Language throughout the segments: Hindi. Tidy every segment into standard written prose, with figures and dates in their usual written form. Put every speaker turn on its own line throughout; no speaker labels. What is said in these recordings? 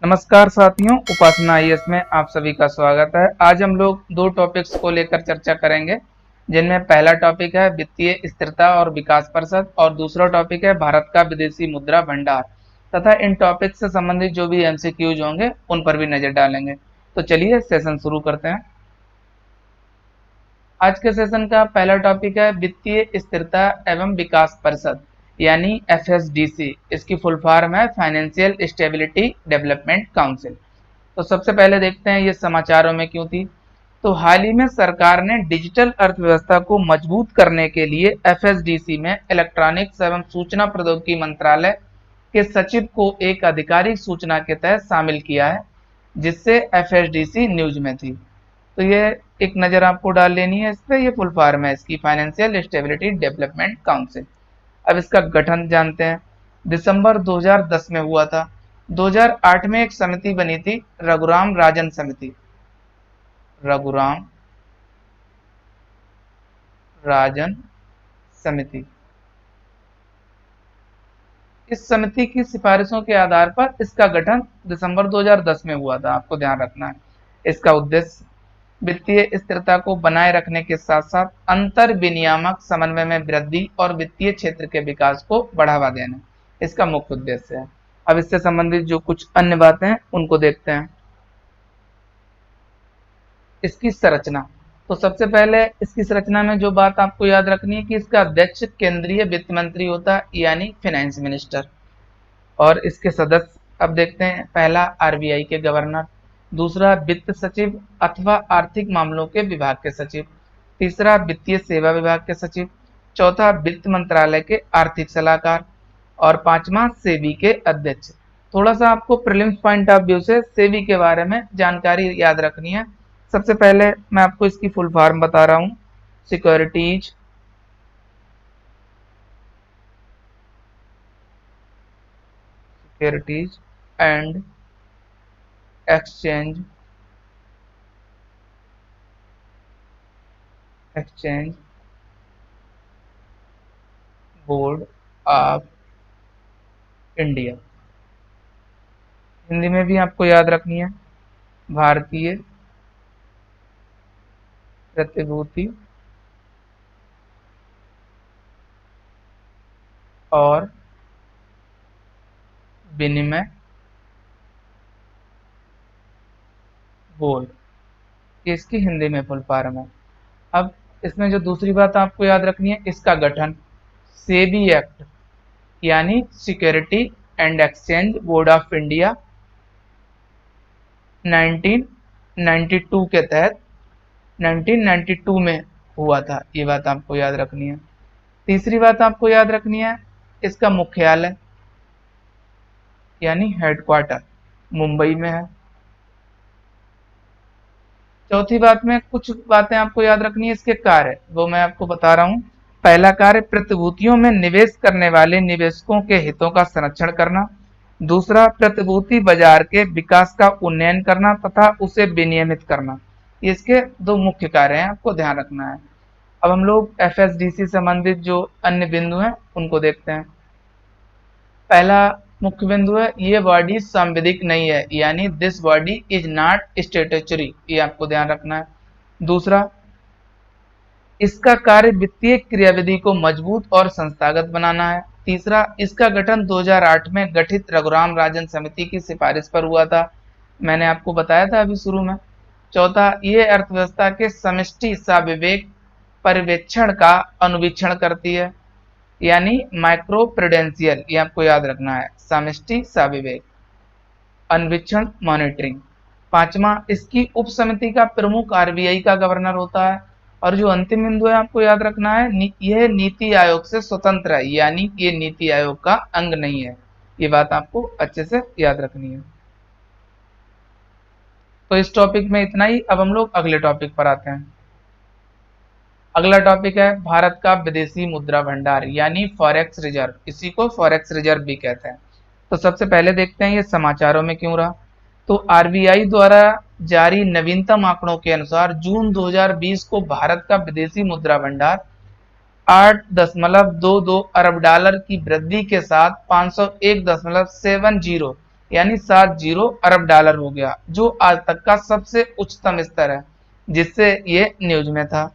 नमस्कार साथियों, उपासना आईएएस में आप सभी का स्वागत है। आज हम लोग दो टॉपिक्स को लेकर चर्चा करेंगे, जिनमें पहला टॉपिक है वित्तीय स्थिरता और विकास परिषद और दूसरा टॉपिक है भारत का विदेशी मुद्रा भंडार तथा इन टॉपिक से संबंधित जो भी एमसीक्यूज होंगे उन पर भी नजर डालेंगे। तो चलिए सेशन शुरू करते हैं। आज के सेशन का पहला टॉपिक है वित्तीय स्थिरता एवं विकास परिषद यानी एफएसडीसी। इसकी फुल फॉर्म है फाइनेंशियल स्टेबिलिटी डेवलपमेंट काउंसिल। तो सबसे पहले देखते हैं ये समाचारों में क्यों थी। तो हाल ही में सरकार ने डिजिटल अर्थव्यवस्था को मजबूत करने के लिए एफएसडीसी में इलेक्ट्रॉनिक्स एवं सूचना प्रौद्योगिकी मंत्रालय के सचिव को एक आधिकारिक सूचना के तहत शामिल किया है, जिससे एफएसडीसी न्यूज में थी। तो ये एक नज़र आपको डाल लेनी है इस पर। ये फुल फॉर्म है इसकी, फाइनेंशियल स्टेबिलिटी डेवलपमेंट काउंसिल। अब इसका गठन जानते हैं। दिसंबर 2010 में हुआ था। 2008 में एक समिति बनी थी, रघुराम राजन समिति। रघुराम राजन समिति। इस समिति की सिफारिशों के आधार पर इसका गठन दिसंबर 2010 में हुआ था, आपको ध्यान रखना है। इसका उद्देश्य वित्तीय स्थिरता को बनाए रखने के साथ साथ अंतर विनियामक समन्वय में वृद्धि और वित्तीय क्षेत्र के विकास को बढ़ावा देना इसका मुख्य उद्देश्य है। अब इससे संबंधित जो कुछ अन्य बातें हैं उनको देखते हैं। इसकी संरचना, तो सबसे पहले इसकी संरचना में जो बात आपको याद रखनी है कि इसका अध्यक्ष केंद्रीय वित्त मंत्री होता है यानी फाइनेंस मिनिस्टर। और इसके सदस्य अब देखते हैं। पहला आरबीआई के गवर्नर, दूसरा वित्त सचिव अथवा आर्थिक मामलों के विभाग के सचिव, तीसरा वित्तीय सेवा विभाग के सचिव, चौथा वित्त मंत्रालय के आर्थिक सलाहकार और पांचवा सेबी के अध्यक्ष। थोड़ा सा आपको प्रीलिम्स पॉइंट ऑफ व्यू से सेबी के बारे में जानकारी याद रखनी है। सबसे पहले मैं आपको इसकी फुल फॉर्म बता रहा हूं, securities and exchange board of India. Hindi में भी आपको याद रखनी है, भारतीय प्रतिभूति और विनिमय बोर्ड, ये इसकी हिंदी में फुल फॉर्म है। अब इसमें जो दूसरी बात आपको याद रखनी है, इसका गठन सेबी एक्ट यानी security and exchange board of India 1992 के तहत 1992 में हुआ था। ये बात आपको याद रखनी है। तीसरी बात आपको याद रखनी है, इसका मुख्यालय यानी हेडक्वार्टर मुंबई में है। चौथी बात में कुछ बातें आपको याद रखनी है, इसके कार्य वो मैं आपको बता रहा हूं। पहला कार्य प्रतिभूतियों में निवेश करने वाले निवेशकों के हितों का संरक्षण करना। दूसरा प्रतिभूति बाजार के विकास का उन्नयन करना तथा उसे विनियमित करना। इसके दो मुख्य कार्य हैं, आपको ध्यान रखना है। अब हम लोग एफएसडीसी संबंधित जो अन्य बिंदु हैं उनको देखते हैं। पहला मुख्य बिंदु है, ये बॉडी संवैधानिक नहीं है यानी this body is not statutory, ये आपको ध्यान रखना है। दूसरा, इसका कार्य वित्तीय क्रियाविधि को मजबूत और संस्थागत बनाना है। तीसरा, इसका गठन 2008 में गठित रघुराम राजन समिति की सिफारिश पर हुआ था, मैंने आपको बताया था अभी शुरू में। चौथा, ये अर्थव्यवस्था के समष्टि साविवेक पर्यवेक्षण का अनुवीक्षण करती है यानी माइक्रो प्रूडेंशियल, ये आपको याद रखना है, समष्टि साविवेक अन्वीक्षण मॉनिटरिंग। पांचवा, इसकी उप समिति का प्रमुख आरबीआई का गवर्नर होता है। और जो अंतिम बिंदु है आपको याद रखना है, यह नीति आयोग से स्वतंत्र है यानी ये नीति आयोग का अंग नहीं है। ये बात आपको अच्छे से याद रखनी है। तो इस टॉपिक में इतना ही। अब हम लोग अगले टॉपिक पर आते हैं। अगला टॉपिक है भारत का विदेशी मुद्रा भंडार यानी फॉरेक्स रिजर्व, इसी को फॉरेक्स रिजर्व भी कहते हैं। तो सबसे पहले देखते हैं ये समाचारों में क्यों रहा। तो आरबीआई द्वारा जारी नवीनतम आंकड़ों के अनुसार जून 2020 को भारत का विदेशी मुद्रा भंडार 8.22 अरब डॉलर की वृद्धि के साथ 501.70 यानी 70 अरब डॉलर हो गया, जो आज तक का सबसे उच्चतम स्तर है, जिससे ये न्यूज में था।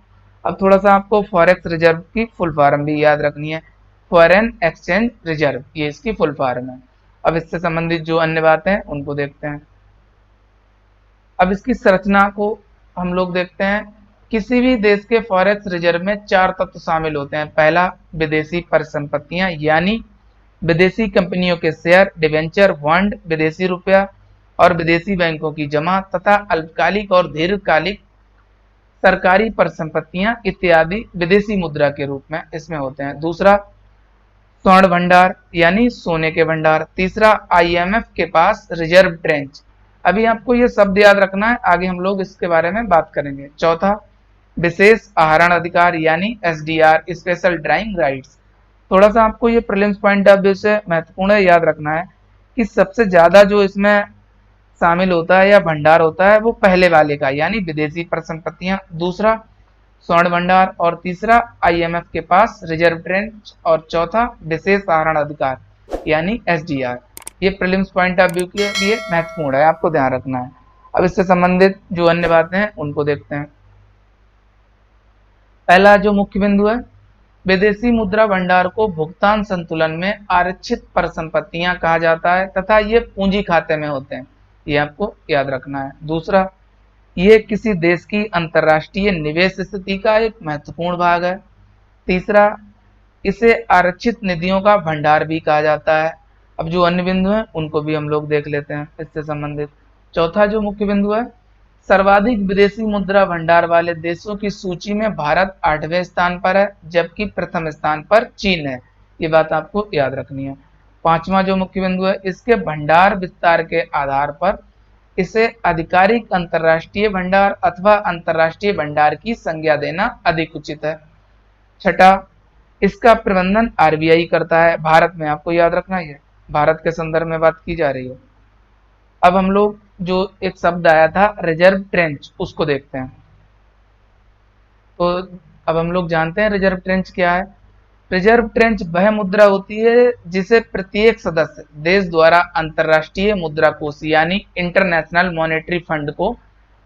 अब थोड़ा सा आपको फॉरेक्स रिजर्व की फुल फॉर्म भी याद रखनी है। फॉरेन एक्सचेंज रिजर्व, ये इसकी फुल फॉर्म है। अब इससे संबंधित जो अन्य बातें हैं उनको देखते हैं। अब इसकी संरचना को हम लोग देखते हैं। किसी भी देश के फॉरेक्स रिजर्व में 4 तत्व शामिल होते हैं। पहला, विदेशी परिसंपत्तियां यानी विदेशी कंपनियों के शेयर, डिवेंचर, बॉन्ड, विदेशी रुपया और विदेशी बैंकों की जमा तथा अल्पकालिक और दीर्घकालिक सरकारी परिसंपत्तियां इत्यादि विदेशी मुद्रा के रूप में इसमें होते हैं। दूसरा, स्वर्ण भंडार यानी सोने के भंडार। तीसरा, आईएमएफ के पास रिजर्व ट्रेंच। अभी आपको ये शब्द याद रखना है, आगे हम लोग इसके बारे में बात करेंगे। चौथा, विशेष आहरण अधिकार यानी एसडीआर, स्पेशल ड्राइंग राइट्स। थोड़ा सा आपको ये प्रीलिम्स पॉइंट ऑफ व्यू से महत्वपूर्ण है, याद रखना है कि सबसे ज्यादा जो इसमें शामिल होता है या भंडार होता है वो पहले वाले का यानी विदेशी परिसंपत्तियां, दूसरा स्वर्ण भंडार और तीसरा आईएमएफ के पास रिजर्व ट्रेंच और चौथा विशेष आहरण अधिकार यानी एसडीआर। ये प्रीलिम्स पॉइंट ऑफ व्यू के लिए महत्वपूर्ण है, आपको ध्यान रखना है। अब इससे संबंधित जो अन्य बातें हैं उनको देखते हैं। पहला जो मुख्य बिंदु है, विदेशी मुद्रा भंडार को भुगतान संतुलन में आरक्षित परिसंपत्तियां कहा जाता है तथा ये पूंजी खाते में होते हैं, ये आपको याद रखना है। दूसरा, ये किसी देश की अंतर्राष्ट्रीय निवेश स्थिति का एक महत्वपूर्ण भाग है। तीसरा, इसे आरक्षित निधियों का भंडार भी कहा जाता है। अब जो अन्य बिंदु हैं उनको भी हम लोग देख लेते हैं इससे संबंधित। चौथा जो मुख्य बिंदु है, सर्वाधिक विदेशी मुद्रा भंडार वाले देशों की सूची में भारत 8वें स्थान पर है, जबकि प्रथम स्थान पर चीन है। ये बात आपको याद रखनी है। पांचवा जो मुख्य बिंदु है, इसके भंडार विस्तार के आधार पर इसे आधिकारिक अंतर्राष्ट्रीय भंडार अथवा अंतर्राष्ट्रीय भंडार की संज्ञा देना अधिक उचित है। छठा, इसका प्रबंधन आरबीआई करता है भारत में, आपको याद रखना है, भारत के संदर्भ में बात की जा रही है। अब हम लोग जो एक शब्द आया था रिजर्व ट्रेंच, उसको देखते हैं। तो अब हम लोग जानते हैं रिजर्व ट्रेंच क्या है। रिजर्व ट्रेंच वह मुद्रा होती है जिसे प्रत्येक सदस्य देश द्वारा अंतर्राष्ट्रीय मुद्रा कोष यानी इंटरनेशनल मॉनेटरी फंड को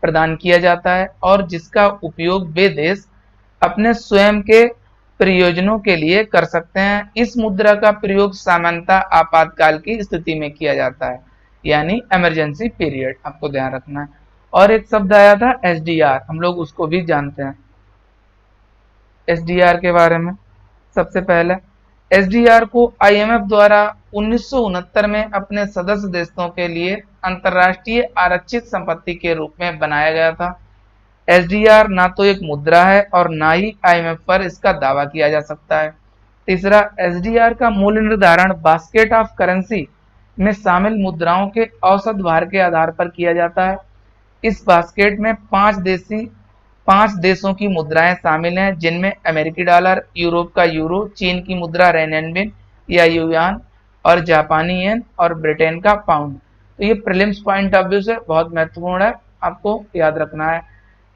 प्रदान किया जाता है और जिसका उपयोग वे देश अपने स्वयं के प्रयोजनों के लिए कर सकते हैं। इस मुद्रा का प्रयोग सामान्यतः आपातकाल की स्थिति में किया जाता है यानी इमरजेंसी पीरियड, आपको ध्यान रखना है। और एक शब्द आया था एसडीआर, हम लोग उसको भी जानते हैं। एसडीआर के बारे में सबसे पहले, एसडीआर को आईएमएफ द्वारा 1969 में अपने सदस्य देशों के लिए अंतर्राष्ट्रीय आरक्षित संपत्ति के रूप में बनाया गया था। एसडीआर ना तो एक मुद्रा है और ना ही आईएमएफ पर इसका दावा किया जा सकता है। तीसरा, एसडीआर का मूल्य निर्धारण बास्केट ऑफ करेंसी में शामिल मुद्राओं के औसत भार के आधार पर किया जाता है। इस बास्केट में 5 देशों की मुद्राएं शामिल हैं, जिनमें अमेरिकी डॉलर, यूरोप का यूरो, चीन की मुद्रा रेनबिन या युआन और जापानी येन और ब्रिटेन का पाउंड। तो ये प्रीलिम्स पॉइंट ऑफ व्यू से बहुत महत्वपूर्ण है, आपको याद रखना है।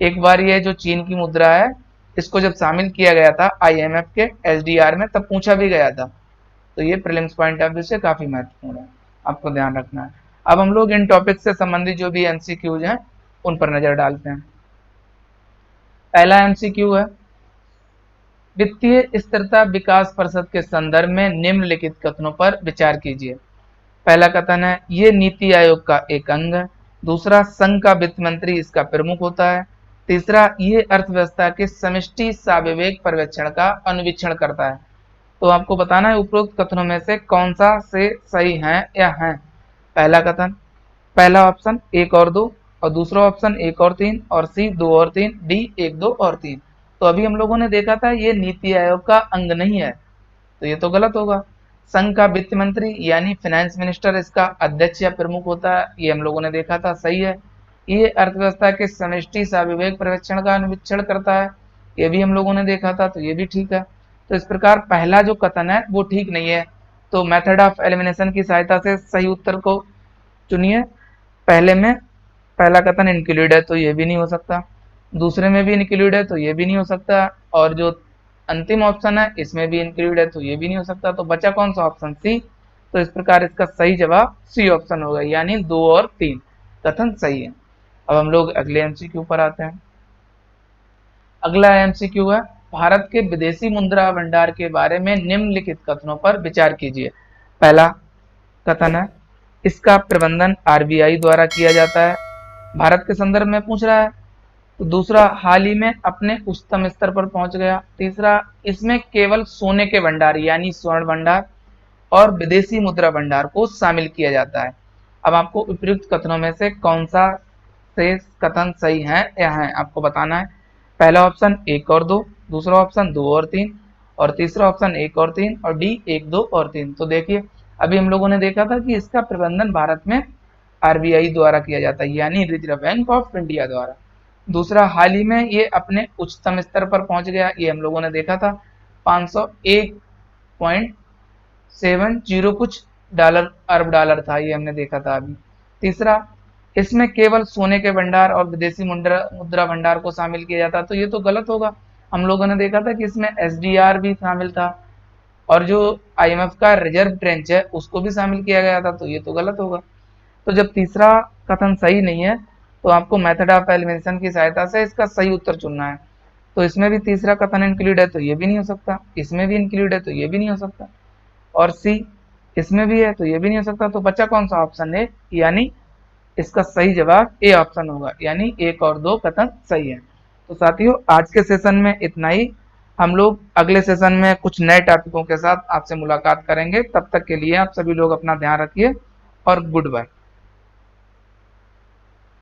एक बार ये जो चीन की मुद्रा है, इसको जब शामिल किया गया था आईएमएफ के एसडीआर में, तब पूछा भी गया था। तो ये प्रीलिम्स पॉइंट ऑफ व्यू से काफी महत्वपूर्ण है, आपको ध्यान रखना है। अब हम लोग इन टॉपिक से संबंधित जो भी एमसीक्यूज हैं उन पर नजर डालते हैं। पहला एमसीक्यू है, वित्तीय स्थिरता विकास परिषद के संदर्भ में निम्नलिखित कथनों पर विचार कीजिए। पहला कथन है, ये नीति आयोग का एक अंग है। दूसरा, संघ का वित्त मंत्री इसका प्रमुख होता है। तीसरा, ये अर्थव्यवस्था के समष्टि साविवेक पर्यवेक्षण का अनुवीक्षण करता है। तो आपको बताना है उपरोक्त कथनों में से कौन सा से सही है या है। पहला कथन, पहला ऑप्शन 1 और 2 और दूसरा ऑप्शन 1 और 3 और सी 2 और 3, डी 1 2 और 3। तो अभी हम लोगों ने देखा था ये नीति आयोग का अंग नहीं है, तो ये तो गलत होगा। संघ का वित्त मंत्री यानी फाइनेंस मिनिस्टर इसका अध्यक्ष या प्रमुख होता है, ये हम लोगों ने देखा था, सही है। ये अर्थव्यवस्था के समष्टि साविवेक पर्यवेक्षण का अनुवीक्षण करता है, ये भी हम लोगों ने देखा था, तो ये भी ठीक है। तो इस प्रकार पहला जो कथन है वो ठीक नहीं है। तो मेथड ऑफ एलिमिनेशन की सहायता से सही उत्तर को चुनिए। पहले में पहला कथन इंक्लूड है तो ये भी नहीं हो सकता, दूसरे में भी इंक्लूड है तो ये भी नहीं हो सकता, और जो अंतिम ऑप्शन है इसमें भी इंक्लूड है तो ये भी नहीं हो सकता। तो बचा कौन सा ऑप्शन, सी। तो इस प्रकार इसका सही जवाब सी ऑप्शन होगा, यानी 2 और 3 कथन सही है। अब हम लोग अगले एमसीक्यू पर आते हैं। अगला एमसीक्यू है, भारत के विदेशी मुद्रा भंडार के बारे में निम्नलिखित कथनों पर विचार कीजिए। पहला कथन है, इसका प्रबंधन आरबीआई द्वारा किया जाता है, भारत के संदर्भ में पूछ रहा है। तो दूसरा, हाल ही में अपने उच्चतम स्तर पर पहुंच गया। तीसरा, इसमें केवल सोने के भंडार यानी स्वर्ण भंडार और विदेशी मुद्रा भंडार को शामिल किया जाता है। अब आपको उपयुक्त कथनों में से कौन सा से कथन सही है या है आपको बताना है। पहला ऑप्शन 1 और 2, दूसरा ऑप्शन 2 और 3, और तीसरा ऑप्शन 1 और 3, और डी 1, 2 और 3। तो देखिए, अभी हम लोगों ने देखा था कि इसका प्रबंधन भारत में आरबीआई द्वारा किया जाता है, यानी रिजर्व बैंक ऑफ इंडिया द्वारा। दूसरा, हाल ही में ये अपने उच्चतम स्तर पर पहुंच गया, ये हम लोगों ने देखा था 501.70 कुछ अरब डॉलर था, ये हमने देखा था अभी। तीसरा, इसमें केवल सोने के भंडार और विदेशी मुद्रा भंडार को शामिल किया जाता, तो ये तो गलत होगा। हम लोगों ने देखा था कि इसमें एसडीआर भी शामिल था और जो आईएमएफ का रिजर्व ट्रेंच है उसको भी शामिल किया गया था, तो ये तो गलत होगा। तो जब तीसरा कथन सही नहीं है तो आपको मेथड ऑफ एलिमिनेशन की सहायता से इसका सही उत्तर चुनना है। तो इसमें भी तीसरा कथन इंक्लूड है तो ये भी नहीं हो सकता, इसमें भी इंक्लूड है तो ये भी नहीं हो सकता, और सी इसमें भी है तो ये भी नहीं हो सकता। तो बचा कौन सा ऑप्शन है, यानी इसका सही जवाब ए ऑप्शन होगा, यानी 1 और 2 कथन सही है। तो साथियों, आज के सेशन में इतना ही। हम लोग अगले सेशन में कुछ नए टॉपिकों के साथ आपसे मुलाकात करेंगे। तब तक के लिए आप सभी लोग अपना ध्यान रखिए और गुड बाय।